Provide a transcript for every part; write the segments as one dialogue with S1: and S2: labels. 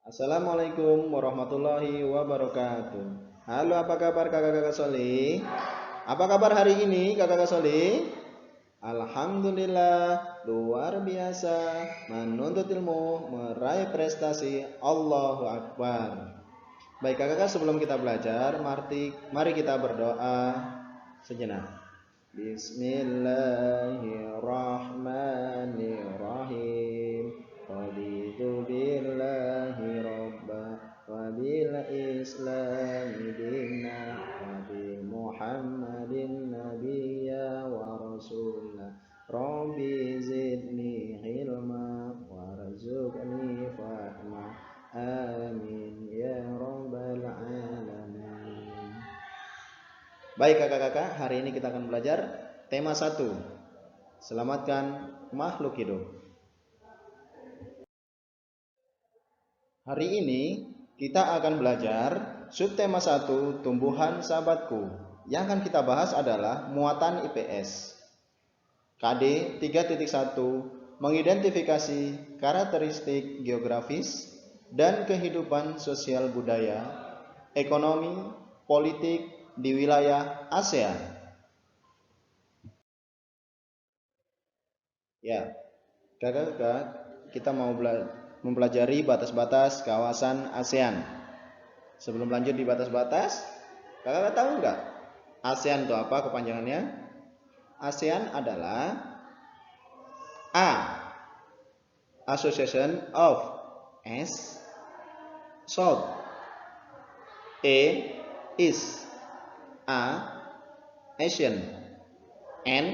S1: Assalamualaikum warahmatullahi wabarakatuh. Halo, apa kabar kakak-kakak Solih? Apa kabar hari ini kakak-kakak Solih? Alhamdulillah, luar biasa, menuntut ilmu, meraih prestasi, Allahu Akbar. Baik kakak-kakak, sebelum kita belajar, mari kita berdoa sejenak. Bismillahirrahmanirrahim. Raditu billahi robba wa bil islami dinna wa bi muhammadin nabiyya wa rasulah. Rabbi zidni ilma warzuqni fahma. Amin ya rabbal alamin. Baik kakak-kakak, hari ini kita akan belajar tema 1. Selamatkan makhluk hidup. Hari ini kita akan belajar subtema 1, tumbuhan sahabatku. Yang akan kita bahas adalah muatan IPS. KD 3.1, mengidentifikasi karakteristik geografis dan kehidupan sosial budaya, ekonomi, politik di wilayah ASEAN. Ya, kakak-kakak, kita mau mempelajari batas-batas kawasan ASEAN. Sebelum lanjut di batas-batas, kakak tahu nggak ASEAN itu apa kepanjangannya? ASEAN adalah A, Association of S, South, E, East, A, Asian, N,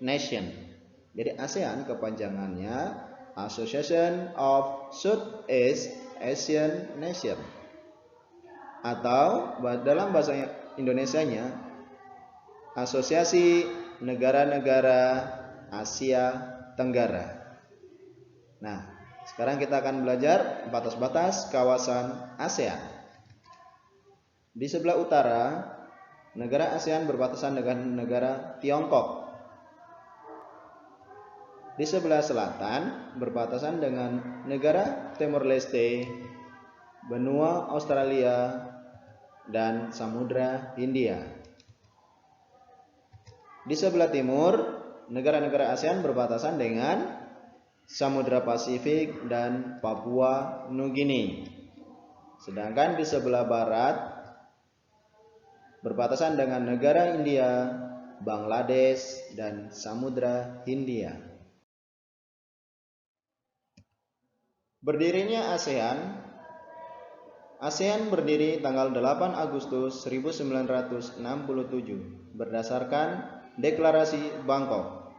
S1: Nation. Jadi ASEAN kepanjangannya Association of Southeast Asian Nation, atau dalam bahasa Indonesianya Asosiasi Negara-Negara Asia Tenggara. Nah, sekarang kita akan belajar batas-batas kawasan ASEAN. Di sebelah utara, negara ASEAN berbatasan dengan negara Tiongkok. Di sebelah selatan berbatasan dengan negara Timor Leste, benua Australia, dan Samudra Hindia. Di sebelah timur, negara-negara ASEAN berbatasan dengan Samudra Pasifik dan Papua Nugini. Sedangkan di sebelah barat berbatasan dengan negara India, Bangladesh, dan Samudra Hindia. Berdirinya ASEAN berdiri tanggal 8 Agustus 1967 berdasarkan Deklarasi Bangkok.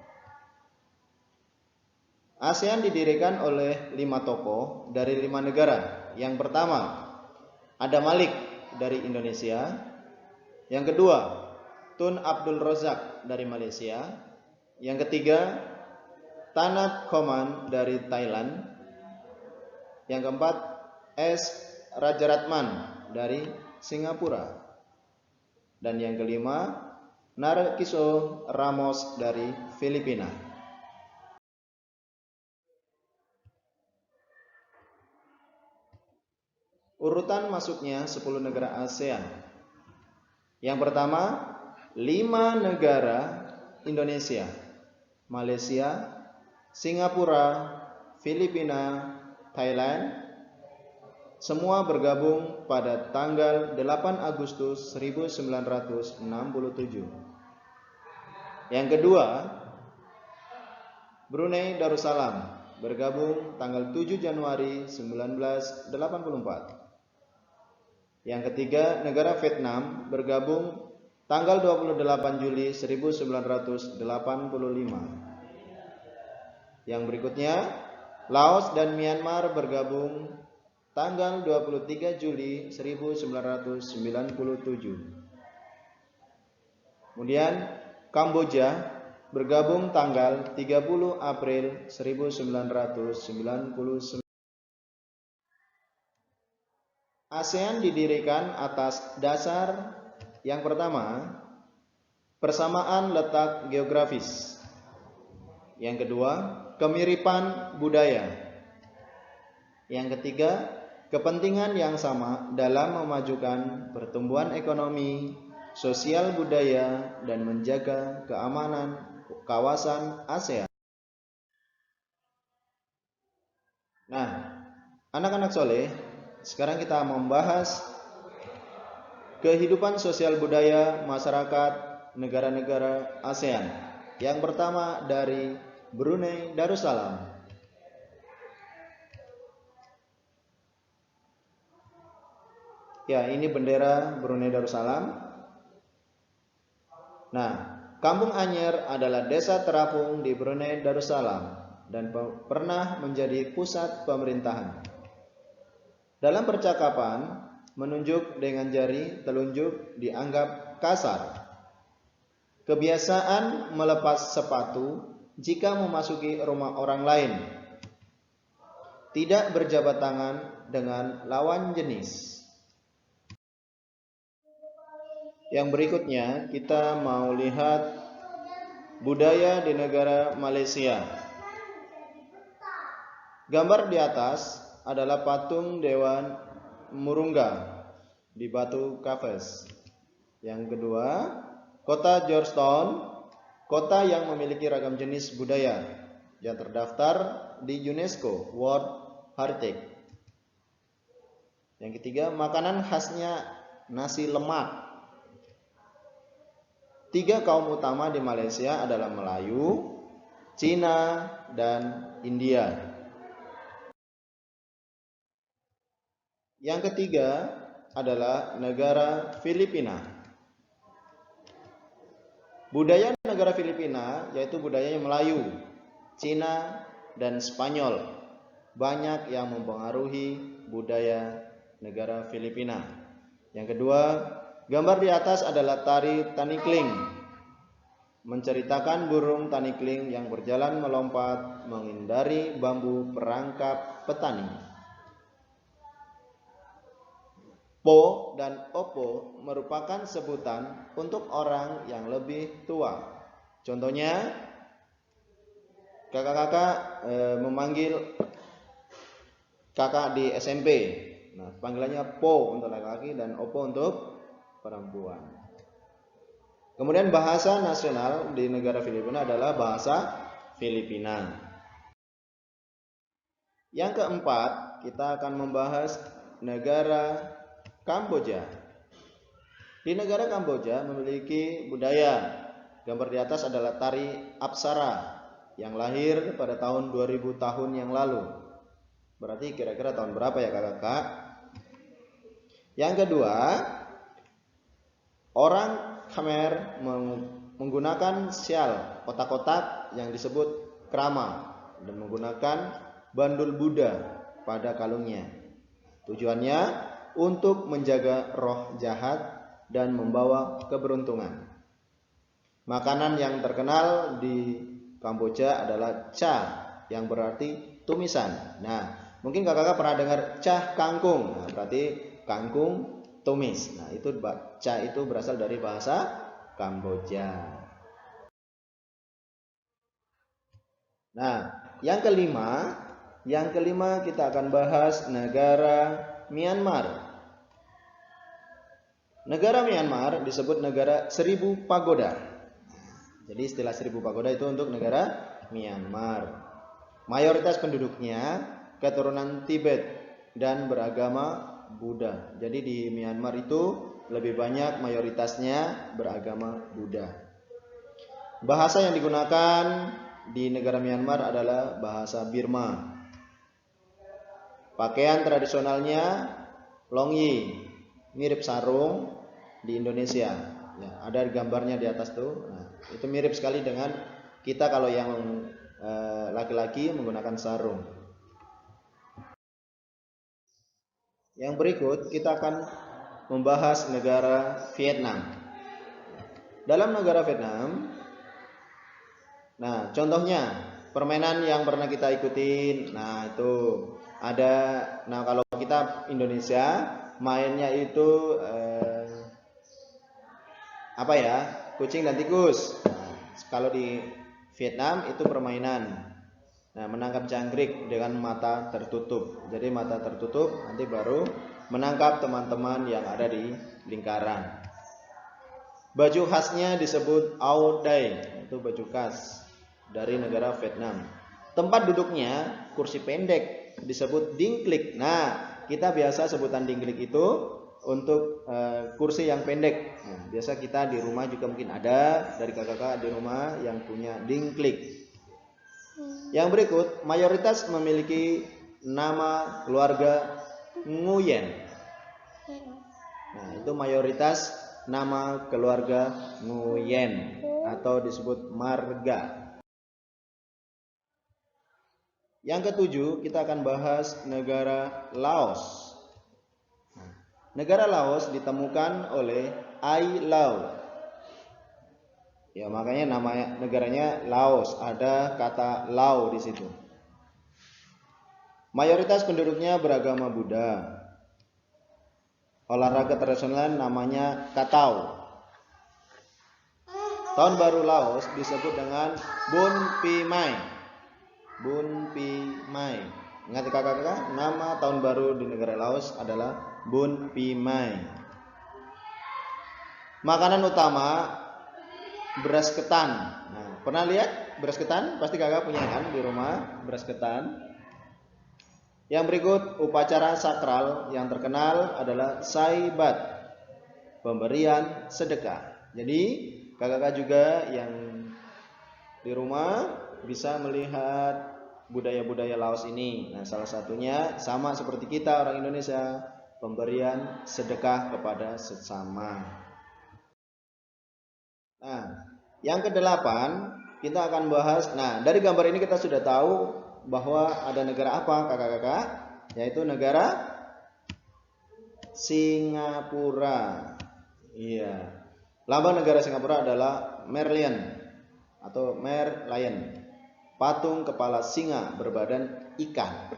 S1: ASEAN didirikan oleh 5 tokoh dari 5 negara. Yang pertama, ada Malik dari Indonesia. Yang kedua, Tun Abdul Razak dari Malaysia. Yang ketiga, Tanat Khoman dari Thailand. Yang keempat, S. Rajaratman dari Singapura. Dan yang kelima, Narciso Ramos dari Filipina. Urutan masuknya 10 negara ASEAN. Yang pertama, 5 negara Indonesia, Malaysia, Singapura, Filipina, Thailand, semua bergabung pada tanggal 8 Agustus 1967. Yang kedua, Brunei Darussalam bergabung tanggal 7 Januari 1984. Yang ketiga, negara Vietnam bergabung tanggal 28 Juli 1985. Yang berikutnya, Laos dan Myanmar bergabung tanggal 23 Juli 1997. Kemudian Kamboja bergabung tanggal 30 April 1999. ASEAN didirikan atas dasar yang pertama, persamaan letak geografis. Yang kedua, kemiripan budaya. Yang ketiga, kepentingan yang sama dalam memajukan pertumbuhan ekonomi, sosial budaya, dan menjaga keamanan kawasan ASEAN. Nah, anak-anak soleh, sekarang kita membahas kehidupan sosial budaya masyarakat negara-negara ASEAN. Yang pertama dari Brunei Darussalam. Ya, ini bendera Brunei Darussalam. Nah, Kampung Anyer adalah desa terapung di Brunei Darussalam dan pernah menjadi pusat pemerintahan. Dalam percakapan, menunjuk dengan jari telunjuk dianggap kasar. Kebiasaan melepas sepatu jika memasuki rumah orang lain. Tidak berjabat tangan dengan lawan jenis. Yang berikutnya kita mau lihat budaya di negara Malaysia. Gambar di atas adalah patung Dewan Murungga di Batu Kafes. Yang kedua, kota Georgetown, kota yang memiliki ragam jenis budaya yang terdaftar di UNESCO World Heritage. Yang ketiga, makanan khasnya nasi lemak. 3 kaum utama di Malaysia adalah Melayu, Cina, dan India. Yang ketiga adalah negara Filipina. Budaya negara Filipina yaitu budayanya Melayu, Cina, dan Spanyol. Banyak yang mempengaruhi budaya negara Filipina. Yang kedua, gambar di atas adalah tari tanikling, menceritakan burung tanikling yang berjalan melompat menghindari bambu perangkap petani. Po dan opo merupakan sebutan untuk orang yang lebih tua. Contohnya, kakak-kakak memanggil kakak di SMP. Nah, panggilannya po untuk laki-laki dan opo untuk perempuan. Kemudian bahasa nasional di negara Filipina adalah bahasa Filipina. Yang keempat, kita akan membahas negara Kamboja. Di negara Kamboja memiliki budaya. Gambar di atas adalah tari Apsara yang lahir pada tahun 2000 tahun yang lalu. Berarti kira-kira tahun berapa ya kakak-kakak? Yang kedua, orang Khmer menggunakan sial kotak-kotak yang disebut krama dan menggunakan bandul Buddha pada kalungnya. Tujuannya untuk menjaga roh jahat dan membawa keberuntungan. Makanan yang terkenal di Kamboja adalah cha yang berarti tumisan. Nah, mungkin kakak-kakak pernah dengar cah kangkung. Nah, berarti kangkung tumis. Nah, itu cha itu berasal dari bahasa Kamboja. Nah, yang kelima kita akan bahas negara Myanmar. Negara Myanmar disebut negara 1000 pagoda. Jadi istilah 1000 pagoda itu untuk negara Myanmar. Mayoritas penduduknya keturunan Tibet dan beragama Buddha. Jadi di Myanmar itu lebih banyak mayoritasnya beragama Buddha. Bahasa yang digunakan di negara Myanmar adalah bahasa Burma. Pakaian tradisionalnya longyi, mirip sarung di Indonesia. Ya, ada gambarnya di atas tuh. Nah, itu mirip sekali dengan kita kalau yang laki-laki menggunakan sarung. Yang berikut kita akan membahas negara Vietnam. Dalam negara Vietnam, nah contohnya permainan yang pernah kita ikutin, nah itu ada. Nah kalau kita Indonesia mainnya itu apa ya, kucing dan tikus. Nah, kalau di Vietnam itu permainan Nah, menangkap jangkrik dengan mata tertutup. Jadi mata tertutup nanti baru menangkap teman-teman yang ada di lingkaran. Baju khasnya disebut Ao Dai, itu baju khas dari negara Vietnam. Tempat duduknya kursi pendek disebut dingklik. Nah, kita biasa sebutan dingklik itu untuk kursi yang pendek. Nah, biasa kita di rumah juga mungkin ada dari kakak-kakak di rumah yang punya dingklik. Yang berikut mayoritas memiliki nama keluarga Nguyen. Nah, itu mayoritas nama keluarga Nguyen atau disebut marga. Yang ketujuh, kita akan bahas negara Laos. Negara Laos ditemukan oleh Ai Lau. Ya, makanya nama negaranya Laos, ada kata Lao di situ. Mayoritas penduduknya beragama Buddha. Olahraga tradisional namanya Katau. Tahun baru Laos disebut dengan Bun Pi Mai. Bun Pi Mai. Ingat kakak-kakak, nama tahun baru di negara Laos adalah Bun Pi Mai. Makanan utama beras ketan. Nah, pernah lihat beras ketan? Pasti kakak punya kan di rumah beras ketan. Yang berikut upacara sakral yang terkenal adalah Saibat, pemberian sedekah. Jadi kakak-kakak juga yang di rumah bisa melihat budaya-budaya Laos ini. Nah, salah satunya sama seperti kita orang Indonesia, pemberian sedekah kepada sesama. Nah, yang kedelapan kita akan bahas. Nah, dari gambar ini kita sudah tahu bahwa ada negara apa kakak-kakak, yaitu negara Singapura. Iya. Lambang negara Singapura adalah Merlion atau Merlion, patung kepala singa berbadan ikan.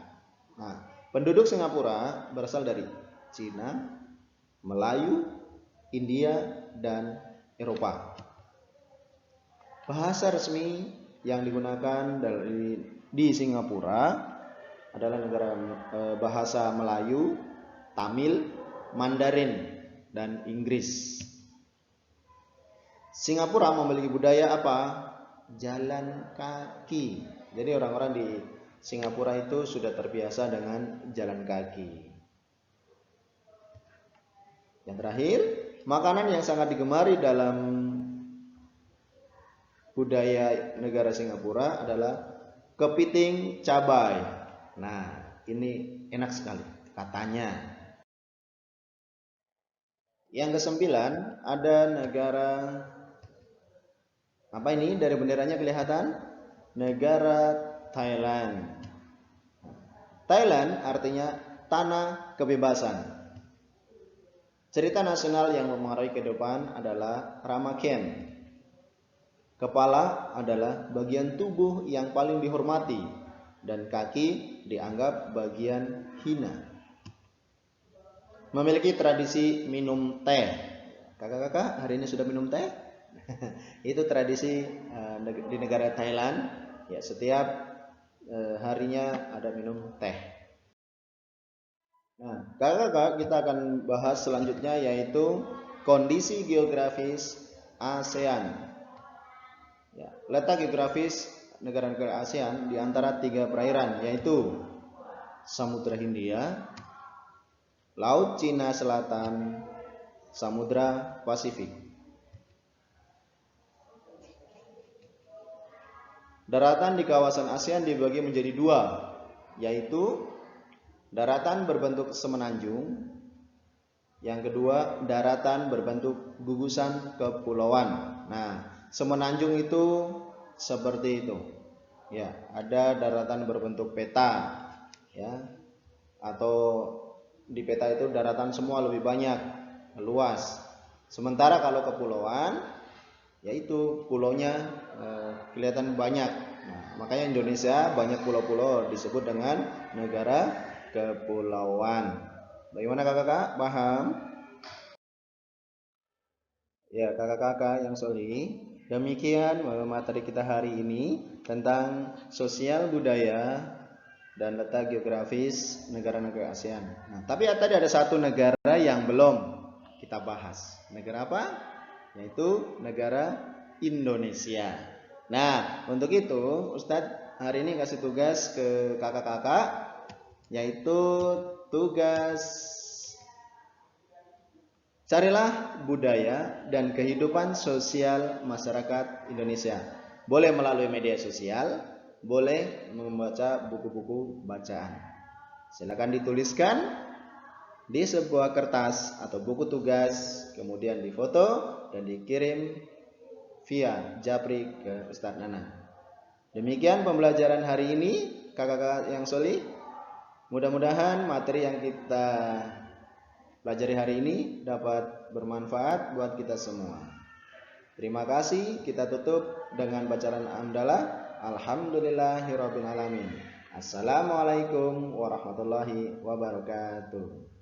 S1: Nah, penduduk Singapura berasal dari Cina, Melayu, India, dan Eropa. Bahasa resmi yang digunakan di Singapura adalah bahasa Melayu, Tamil, Mandarin, dan Inggris. Singapura memiliki budaya apa? Jalan kaki. Jadi orang-orang di Singapura itu sudah terbiasa dengan jalan kaki. Yang terakhir, makanan yang sangat digemari dalam budaya negara Singapura adalah kepiting cabai. Nah, ini enak sekali katanya. Yang kesembilan, ada negara apa ini? Dari benderanya kelihatan? Negara Thailand. Thailand artinya tanah kebebasan. Cerita nasional yang memengaruhi kehidupan adalah Ramakien. Kepala adalah bagian tubuh yang paling dihormati dan kaki dianggap bagian hina. Memiliki tradisi minum teh. Kakak-kakak hari ini sudah minum teh? Itu tradisi di negara Thailand. Ya, setiap harinya ada minum teh. Nah, kakak-kakak kita akan bahas selanjutnya yaitu kondisi geografis ASEAN. Ya, letak geografis negara-negara ASEAN di antara 3 perairan yaitu Samudra Hindia, Laut Cina Selatan, Samudra Pasifik. Daratan di kawasan ASEAN dibagi menjadi 2, yaitu daratan berbentuk semenanjung, yang kedua daratan berbentuk gugusan kepulauan. Nah, semenanjung itu seperti itu. Ya, ada daratan berbentuk peta, ya, atau di peta itu daratan semua lebih banyak, luas. Sementara kalau kepulauan, yaitu pulaunya kelihatan banyak. Nah, makanya Indonesia banyak pulau-pulau disebut dengan negara kepulauan. Bagaimana kakak-kakak? Paham? Ya, kakak-kakak yang solih. Demikian materi kita hari ini. tentang sosial budaya dan letak geografis negara-negara ASEAN. Nah, tapi tadi ada satu negara yang belum kita bahas. Negara apa? Yaitu negara Indonesia. Nah, untuk itu Ustadz hari ini kasih tugas ke kakak-kakak, yaitu tugas carilah budaya dan kehidupan sosial masyarakat Indonesia. Boleh melalui media sosial, boleh membaca buku-buku bacaan. Silakan dituliskan di sebuah kertas atau buku tugas, kemudian difoto dan dikirim via Japri ke Ustadz Nana. Demikian pembelajaran hari ini, kakak-kakak yang solih. Mudah-mudahan materi yang kita pelajari hari ini dapat bermanfaat buat kita semua. Terima kasih. Kita tutup dengan bacaan hamdalah. Alhamdulillahirabbil alamin. Assalamualaikum warahmatullahi wabarakatuh.